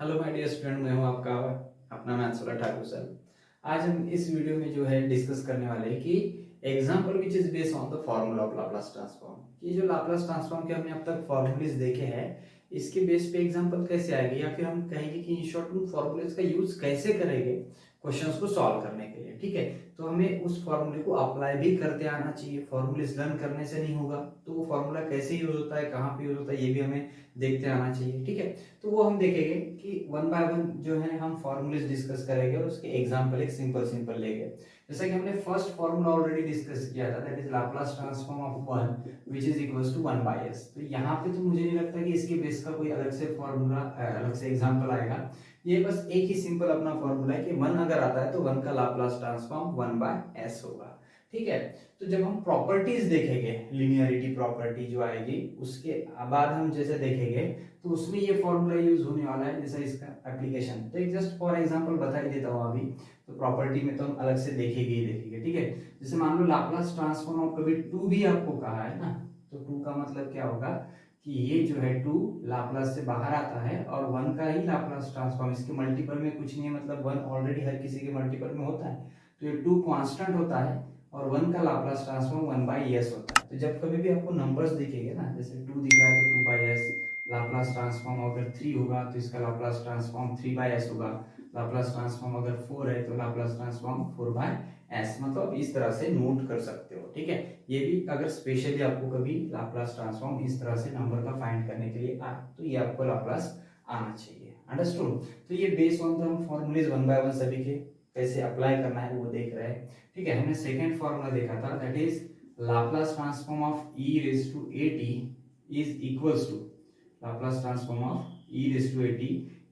Hello my dear student, मैं हूं आपका अपना मैथ्सोला ठाकुर सर। आज हम इस वीडियो में जो है डिस्कस करने वाले हैं कि example which is based on the formula of Laplace transform. ये जो लाप्लास ट्रांसफॉर्म के हमने अब तक फॉर्मूलेस देखे हैं, इसके बेस पे एग्जांपल कैसे आएगी, या फिर हम कहेंगे कि इन शॉर्ट उन फॉर्मूलेस का यूज कैसे करेंगे क्वेश्चंस को सॉल्व करने के लिए। ठीक है, तो हमें उस फॉर्मूले को अप्लाई भी करते आना चाहिए। फॉर्मूलेस लर्न करने से नहीं होगा, तो वो फॉर्मूला कैसे यूज होता है, कहाँ पे यूज होता है, ये भी हमें देखते आना चाहिए। ठीक है, तो वो हम देखेंगे कि वन बाय वन जो है हम फॉर्मूलेस डिस्कस करेंगे और उसके एग्जांपल एक सिंपल सिंपल लेंगे। जैसा कि हमने फर्स्ट फॉर्मूला ऑलरेडी डिस्कस किया था, that is Laplace transform of 1 which is equals to 1 by s। तो यहाँ पे तो मुझे नहीं लगता कि इसके बेस का कोई अलग से फॉर्मूला अलग से एग्जांपल आएगा। ये बस एक ही सिंपल अपना फॉर्मूला है कि 1 अगर आता है तो 1 का लाप्लास ट्रांसफॉर्म 1 बाय s होगा। ठीक है, तो जब हम प्रॉपर्टीज देखेंगे, लिनियरिटी प्रॉपर्टी जो आएगी उसके बाद हम जैसे देखेंगे, तो उसमें ये फॉर्मूला यूज होने वाला है जैसा इसका एप्लीकेशन। तो एक जस्ट फॉर एग्जांपल बता ही देता हूँ अभी। तो प्रॉपर्टी में तो हम अलग से देखेंगे ही देखेंगे। ठीक है, जैसे मान लो लाप्लास ट्रांसफॉर्म ऑफ कभी 2 भी आपको कहा है ना, तो 2 का मतलब क्या होगा कि ये जो है 2 लाप्लास से बाहर आता है और 1 का ही लाप्लास ट्रांसफॉर्म, इसके मल्टीपल में कुछ नहीं है, मतलब 1 ऑलरेडी हर किसी के मल्टीपल में होता है, तो ये 2 कांस्टेंट होता है और 1 का लाप्लास ट्रांसफॉर्म 1 बाय s होता है। तो जब कभी भी आपको नंबर्स दिखेंगे ना, जैसे 2 दिख रहा है तो 2 बाय s, लाप्लास ट्रांसफॉर्म अगर 3 होगा तो इसका लाप्लास ट्रांसफॉर्म 3 बाय s होगा, लाप्लास ट्रांसफॉर्म अगर 4 है तो लाप्लास ट्रांसफॉर्म 4 बाय s। मतलब इस तरह से नोट कर सकते हो। ठीक है, ये भी अगर स्पेशली आपको कभी लाप्लास ट्रांसफॉर्म इस तरह से नंबर का फाइंड करने के लिए आए तो ये आपको लाप्लास आना चाहिए। अंडरस्टूड? तो ये बेस्ड ऑन द हम फॉर्मूलेज वन बाय वन सभी के कैसे अप्लाई करना है वो देख रहे हैं। ठीक है, हमने सेकेंड फॉर्मूला देखा था, that is Laplace transform of e raise to at is equals to Laplace transform of e raise to at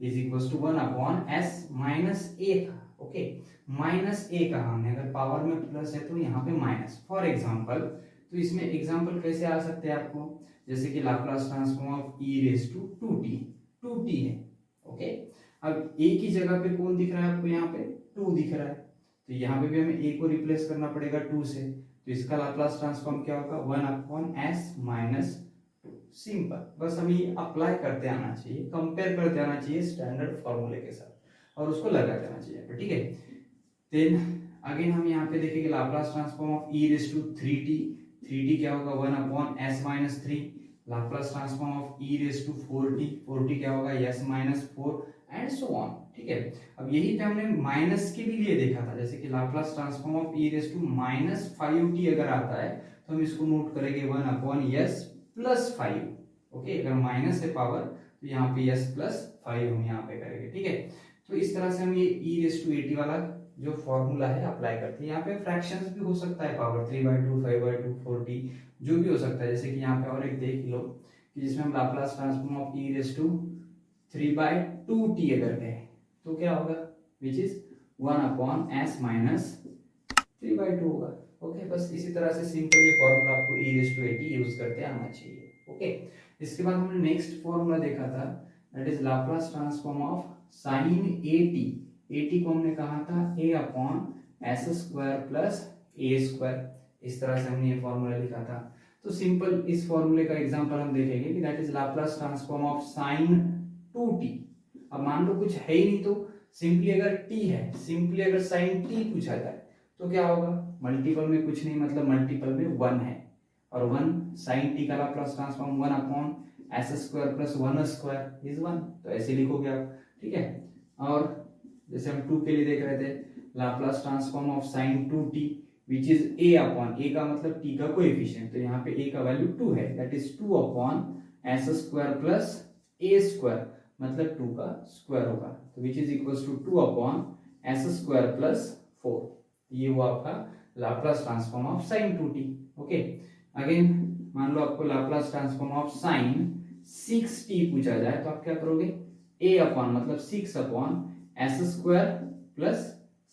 is equals to 1 upon s minus a था। ओके, माइनस a कहा हमने, अगर power में plus है तो यहाँ पे minus. For example, तो इसमें एग्जांपल कैसे आ सकते हैं आपको, जैसे कि Laplace transform of e raise to 2t है। ओके, अब a की जगह पे कौन दिख रहा है आपको, यहाँ पे 2 दिख रहा है, तो यहाँ पे भी हमें a को रिप्लेस करना पड़ेगा 2 से, तो इसका लाप्लास ट्रांसफॉर्म क्या होगा 1 अपॉन s माइनस 2। सिंपल, बस हमें ये अप्लाई करते आना चाहिए, कंपेयर करते आना चाहिए स्टैंडर्ड फॉर्मूले के साथ और उसको लगा देना चाहिए। ठीक है, देन अगेन हम यहाँ पे देखेंगे Laplace transform of e raise to 3t। 3t क्या होगा 1 upon s minus 3। Laplace transform of e raise to 4t। 4t क्या होगा s minus 4 and so on. ठीक है, अब यही पे हमने माइनस के भी लिए देखा था, जैसे कि Laplace transform of e raise to minus 5t अगर आता है तो हम इसको नोट करेंगे 1 अपॉन s प्लस 5। ओके, अगर माइनस है पावर तो यहाँ पे s प्लस 5 हम यहाँ पे करेंगे। ठीक है, तो इस तरह से हम ये e रेज टू 80 वाला जो फॉर्मूला है अप्लाई करते हैं। यहाँ पे फ्रैक्शंस भी हो सकता है, पावर 3/2, 5/2, 4t जो भी हो सकता है। जैसे कि यहाँ पे और एक देख लो कि जिसमें हम Laplace transform of e raise to 3/2t अगर कहें तो क्या होगा, which is 1 upon s minus 3/2 होगा। ओके, बस इसी तरह से सिंपल ये फॉर्मूला आपको e रेज टू 80 यूज करते आना चाहिए। ओके, इसके बाद हमने नेक्स्ट फॉर्मूला देखा था, that is Laplace transform of sign at। at को हमने कहा था a upon s square plus a square, इस तरह से हमने ये फॉर्मूला लिखा था। तो सिंपल इस फॉर्मूले का एग्जांपल हम देखेंगे कि that is Laplace transform of sine 2t। अब मान लो कुछ है ही नहीं, तो सिंपली अगर t है, सिंपली अगर साइन t पूछा जाए तो क्या होगा, मल्टीपल में कुछ नहीं, मतलब मल्टीपल में 1 है और 1 साइन t का Laplace transform 1 upon s square plus 1 square is 1, तो ऐसे लिखोगे आप। ठीक है, और जैसे हम 2 के लिए देख रहे थे, Laplace transform of sine 2t which is a upon, a का मतलब t का कोएफिशिएंट, तो यहाँ पे a का वैल्यू 2 है, that is 2 upon s square plus a square, मतलब 2 का स्क्वायर होगा, तो which is equals to 2 upon s square plus 4। ये हुआ आपका Laplace transform of sine 2t। Okay, again मान लो आपको Laplace transform of sign 6t पूछा जाए तो आप क्या करोगे, a अपॉन मतलब 6 upon s square plus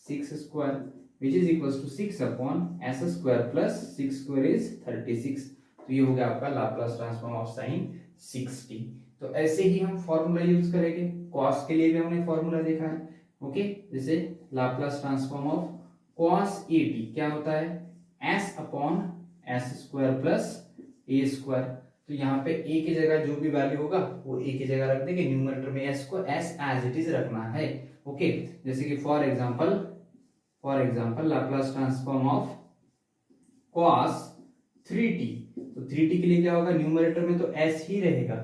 6 square which is equals to 6 upon s square plus 6 square is 36। तो ये हो गया आपका Laplace transform of sign 6t। तो ऐसे ही हम फॉर्मूला यूज करेंगे, कॉस के लिए भी हमने फॉर्मूला देखा है। ओके, जैसे Laplace transform of cos at क्या होता है, s upon s square plus a square. तो यहाँ पे a की जगह जो भी वैल्यू होगा वो a की जगह रख देंगे, न्यूमरेटर में s को s एज इट इज रखना है। ओके, जैसे कि for example Laplace transform of cos 3t, तो 3t के लिए क्या होगा, न्यूमरेटर में तो s ही रहेगा,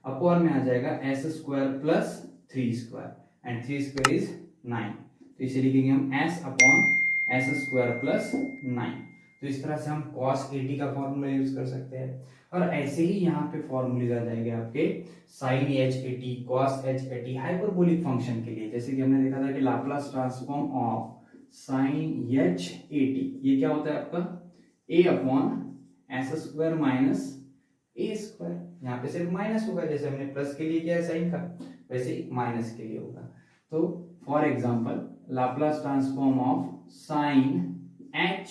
अपॉन में आ जाएगा s square plus 3 square and 3 square is 9, तो इसे लिखेंगे हम s upon s square plus 9। तो इस तरह से हम cos 80 का फॉर्मूला यूज कर सकते हैं। और ऐसे ही यहाँ पे फॉर्मूले आ जाएंगे आपके sin h 80, cos h 80 hyperbolic function के लिए। जैसे कि हमने देखा था कि Laplace transform of sin h 80 ये क्या होता है आपका a upon s square minus a square, यहाँ पे सिर्फ माइनस होगा, जैसे हमने प्लस के लिए किया है साइन का वैसे ही माइनस के लिए होगा। तो for example Laplace transform of sign h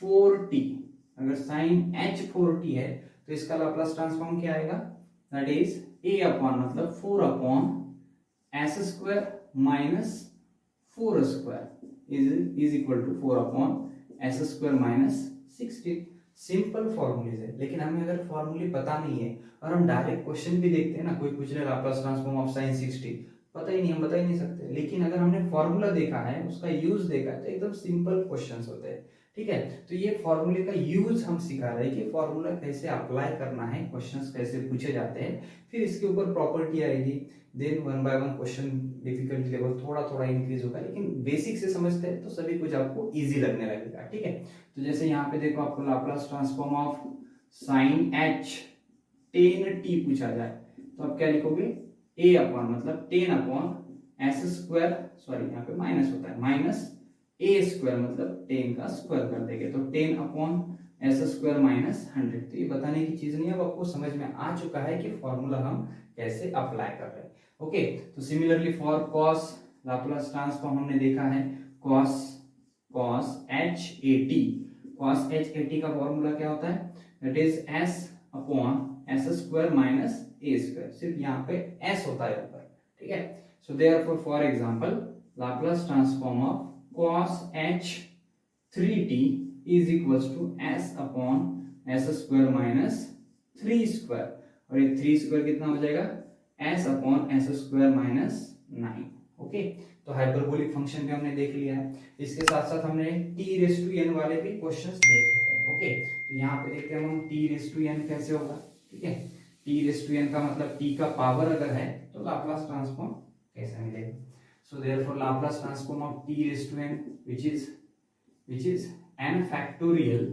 4t, अगर साइन h 4t है तो इसका लाप्लास ट्रांसफॉर्म क्या आएगा, दैट इज a अपॉन मतलब 4 upon s square minus 4 square is equal to 4 upon s square minus 16। Simple formulas है, लेकिन हमें अगर फॉर्मूले पता नहीं है और हम डायरेक्ट क्वेश्चन भी देखते हैं ना, कोई पूछ रहे लाप्लास ट्रांसफॉर्म ऑफ sin 60, पता ही नहीं, हम बता ही नहीं सकते। लेकिन अगर हमने फॉर्मूला देखा है, उसका यूज देखा है, तो एकदम सिंपल क्वेश्चंस होते हैं। ठीक है, तो ये फॉर्मूले का यूज हम सिखा रहे हैं कि फॉर्मूला कैसे अप्लाई करना है, क्वेश्चंस कैसे पूछे जाते हैं, फिर इसके ऊपर प्रॉपर्टी आएगी, then one by one question difficulty level थोड़ा थोड़ा इंक्रीज होगा, लेकिन बेसिक से समझते हैं तो सभी कुछ आपको इजी लगने लगेगा। ठीक है, तो जैसे यहाँ पे देखो आपको Laplace transform of sign h 10t पूछा जाए तो आप क्या लिखोगे, a अपॉन मतलब 10 अपॉन s स्क्वायर, सॉरी यहाँ पे माइनस होता है, माइनस a स्क्वायर मतलब 10 का स्क्वायर कर देंगे, तो 10 अपॉन s स्क्वायर माइनस 100। तो ये बताने की चीज नहीं है, अब आपको समझ में आ चुका है कि फॉर्मूला हम कैसे अप्लाई कर रहे हैं। ओके, तो similarly for cos Laplace transform हमने देखा है cos h 80, cos h 80 का फॉर्मूला क्या होता है, that is s upon s square minus a square, सिर्फ यहाँ पे s होता है ऊपर। ठीक है, so therefore for example Laplace transform of cos h 3t is equals to s upon s square minus 3 square, और ये 3 स्क्वायर कितना हो जाएगा, s upon s square minus 9। Okay, तो हाइपरबोलिक फंक्शन भी हमने देख लिया है, इसके साथ साथ हमने t रेज़ टू n वाले भी क्वेश्चंस देखे हैं। ओके, तो यहाँ पे देखते हैं हम t रेज़ टू n कैसे होगा। ठीक है, t रेज़ टू n का मतलब t का पावर अगर है तो लाप्लास ट्रांसफॉर्म कैसे मिलेगा। So therefore Laplace transform of t raise to n which is n factorial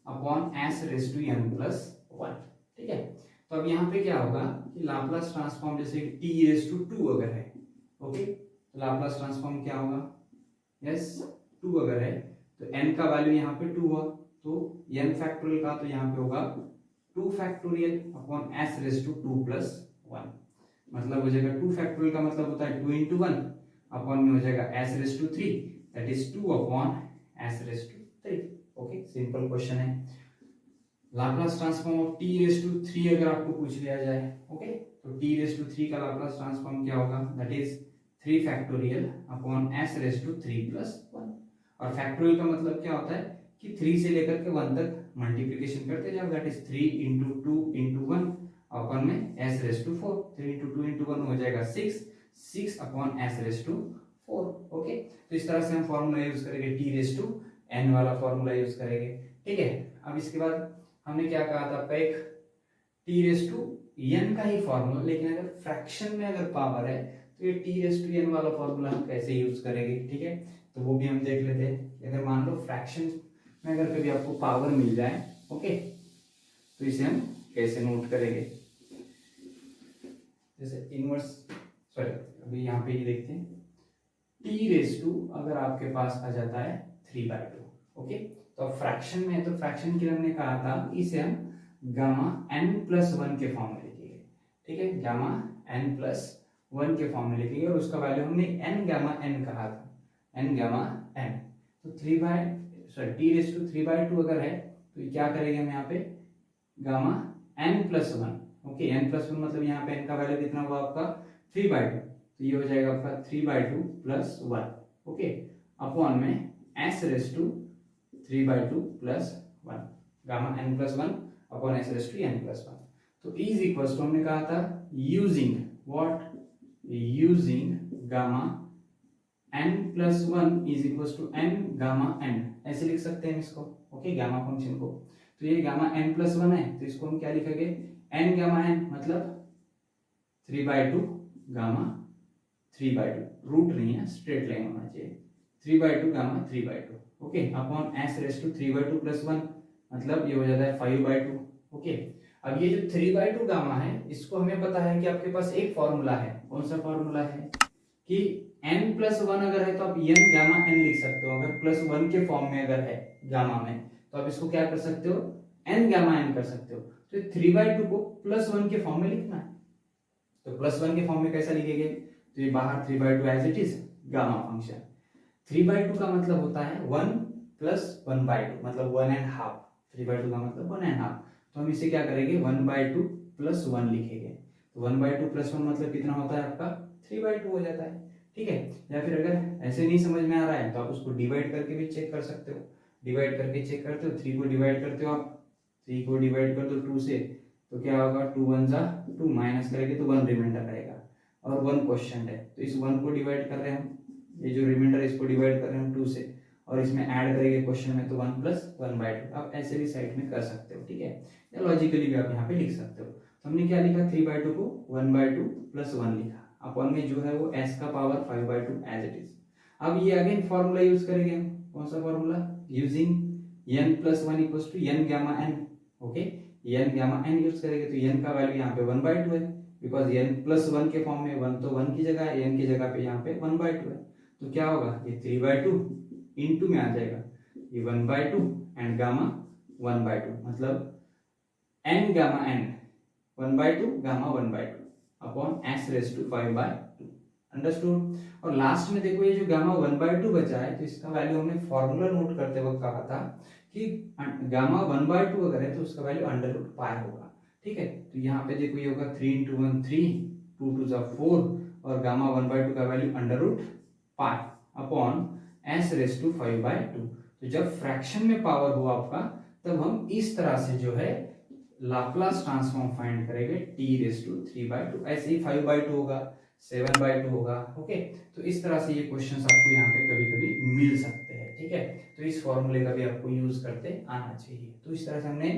upon s raise to n plus 1। ठीक है, तो अब यहाँ पे क्या होगा कि लाप्लास ट्रांसफॉर्म जैसे t रेज़ टू 2 अगर है, ओके, तो लाप्लास ट्रांसफॉर्म क्या होगा, यस 2 अगर है तो n का वैल्यू यहाँ पे 2 हुआ, तो n फैक्टोरियल का तो यहाँ पे होगा 2 factorial upon s raise to 2 plus 1, मतलब हो जाएगा 2 फैक्टोरियल का मतलब होता है 2 into 1 अपॉन में हो जाएगा s raise to 3, that is 2 upon s raise to 3। Okay, simple question है। Laplace transform of t raise to 3 अगर आपको पूछ लिया जाए, ओके, तो t रेज़ टू 3 का लाप्लास ट्रांसफॉर्म क्या होगा, that is 3 factorial upon s raise to 3 plus 1, और फैक्टोरियल का मतलब क्या होता है कि 3 से लेकर के 1 तक मल्टीप्लिकेशन करते जाओ, that is 3 into 2 into 1 upon में s raise to 4, 3 into 2 into 1 हो जाएगा 6 upon s raise to 4। Okay, तो इस तरह से हम फॉर्मूला यूज करेंगे, t रेज़ टू n वाला फॉर्मूला यूज करेंगे। ठीक है, अब इसके बाद हमने क्या कहा था, पैक t रेज़ टू n का ही फॉर्मूला, लेकिन अगर फ्रैक्शन में अगर पावर है तो ये t रेज़ टू n वाला फॉर्मूला हम कैसे यूज करेंगे। ठीक है, तो वो भी हम देख लेते हैं। अगर मान लो फ्रैक्शन में अगर कभी आपको पावर मिल जाए, ओके, तो इसे हम कैसे नोट करेंगे, जैसे इनवर्स, सॉरी अभी यहाँ पे ही देखते हैं, t रेज़ टू अगर आपके पास आ जाता है 3/2, ओके, तो अब फ्रैक्शन में है तो फ्रैक्शन के लिए हमने कहा था इसे हम गामा n प्लस 1 के फॉर्म में लिखेंगे। ठीक है, गामा n प्लस 1 के फॉर्म में लिखेंगे, और उसका वैल्यू हमने n गामा n कहा था, n गामा n, तो t रेज़ टू 3/2 अगर है तो क्या करेंगे हम यहाँ पे gamma n plus 1, okay, n plus 1 मतलब यहाँ पे n का वैल्यू कितना हुआ आपका 3/2, तो ये हो जाएगा आपका 3/2 प्लस 1, ओके, अपॉन में s raise to 3/2 plus 1, gamma n plus 1 upon S raise to N plus one. तो इज इक्वल टू हमने कहा था using what, using gamma N plus one is equal to N gamma N, ऐसे लिख सकते हैं इसको। ओके, गामा फंक्शन को। तो ये गामा एन प्लस वन है, तो इसको हम क्या लिखेंगे, एन गामा एन मतलब 3/2 गामा 3/2, रूट नहीं है, स्ट्रेट लाइन होना चाहिए, 3/2 gamma 3/2। Okay, upon S raise to 3/2 plus one मतलब ये हो जाता है 5/2। ओके, अब ये जो 3/2 गामा है, इसको हमें पता है कि आपके पास एक फॉर्मूला है। कौन सा फॉर्मूला है कि n प्लस वन अगर है तो आप n गामा n लिख सकते हो। अगर प्लस वन के फॉर्म में अगर है गामा में, तो आप इसको क्या कर सकते हो, n गामा n कर सकते हो। तो 3/2 को प्लस वन के फॉर्म में लिखना है, तो प्लस वन के फॉर्म में कैसा लिखेंगे, तो ये बाहर 3/2 as it is gamma function. 3/2 का मतलब होता है 1 प्लस 1/2 मतलब 1.5। 3/2 का मतलब 1.5। तो हम इसे क्या करेंगे, 1/2 प्लस 1 लिखेंगे। तो 1/2 प्लस 1 मतलब कितना होता है आपका, 3/2 हो जाता है। ठीक है, या फिर अगर ऐसे नहीं समझ में आ रहा है तो आप उसको डिवाइड करके भी चेक कर सकते हो। डिवाइड करके चेक करते हो, 3 को डिवाइड करते हो आप, 3 को डिवाइड कर दो 2 से, तो क्या होगा, 2 1 जा 2, माइनस करेंगे तो 1 रिमाइंडर रहेगा, और 1 क्वेश्चन है, तो इस 1 को डिवाइड कर रहे हैं हम, ये जो रिमाइंडर है इसको डिवाइड कर रहे हैं हम 2 से, और इसमें ऐड करेंगे क्वेश्चन में, तो 1 प्लस 1/2। आप ऐसे भी साइड में कर सकते हो। ठीक है, या लॉजिकली भी आप यहाँ पे लिख सकते हो। तो हमने क्या लिखा, 3/2 को 1/2 प्लस 1 लिखा, अपॉन में जो है वो s का पावर 5/2 एज इट इज। अब ये अगेन फॉर्मूला यूज करेंगे हम। कौन सा formula, using n plus one equals to n gamma n। Okay, n gamma n use करेंगे, तो n का वैल्यू यहाँ पे 1/2 है, बिकॉज n प्लस वन के फॉर्म में 1 तो 1 की जगह है, n की जगह पे यहाँ पे 1/2 है। तो क्या होगा, ये 3/2 इंटू में आ जाएगा ये 1/2 एंड गामा 1/2 मतलब n gamma n 1/2 gamma 1/2 upon s raise to 5/2। Understood. और लास्ट में देखो, ये जो गामा 1/2 बचा है, तो इसका वैल्यू हमने फॉर्मूला नोट करते वक्त कहा था कि गामा 1/2 अगर है तो उसका वैल्यू अंडर रूट पाई होगा। ठीक है, तो यहाँ पे देखो ये होगा 3 into 1 3, 2 2 जा 4, और गामा 1/2 का value under root pi upon s raise to 5/2। तो जब फ्रैक्शन में पावर हो आपका, तब हम इस तरह से जो है लाप्लास ट्रांसफॉर्म फाइंड करेंगे t रेज टू 3/2। ऐसे ही 5/2 होगा, 7/2 होगा। ओके, तो इस तरह से ये क्वेश्चंस आपको यहाँ पे कभी कभी मिल सकते हैं। ठीक है, तो इस फॉर्मूले का भी आपको यूज करते आना चाहिए। तो इस तरह से हमने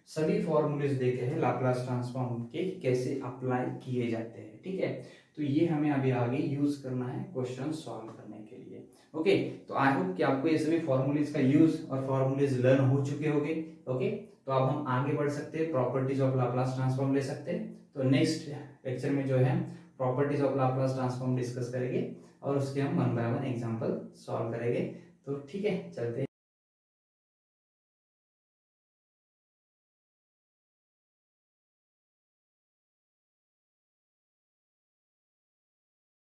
सभी फॉर्मूलेज देखे हैं लाप्लास ट्रांसफॉर्म के कैसे अप्लाई किए जाते हैं। ठीक है, तो ये हमें अभी आगे यूज करना है क्वेश्चन सॉल्व करने के लिए। ओके, तो आई होप कि आपको ये सभी फॉर्मूलेज का यूज और फॉर्मूलेज लर्न हो चुके होंगे। ओके, तो अब हम आगे बढ़ सकते हैं, प्रॉपर्टीज ऑफ लाप्लास ट्रांसफॉर्म ले सकते हैं। तो नेक्स्ट लेक्चर में जो है properties of Laplace transform discuss करेंगे, और उसके हम 1 by 1 एग्जांपल सॉल्व करेंगे। तो ठीक है, चलते हैं।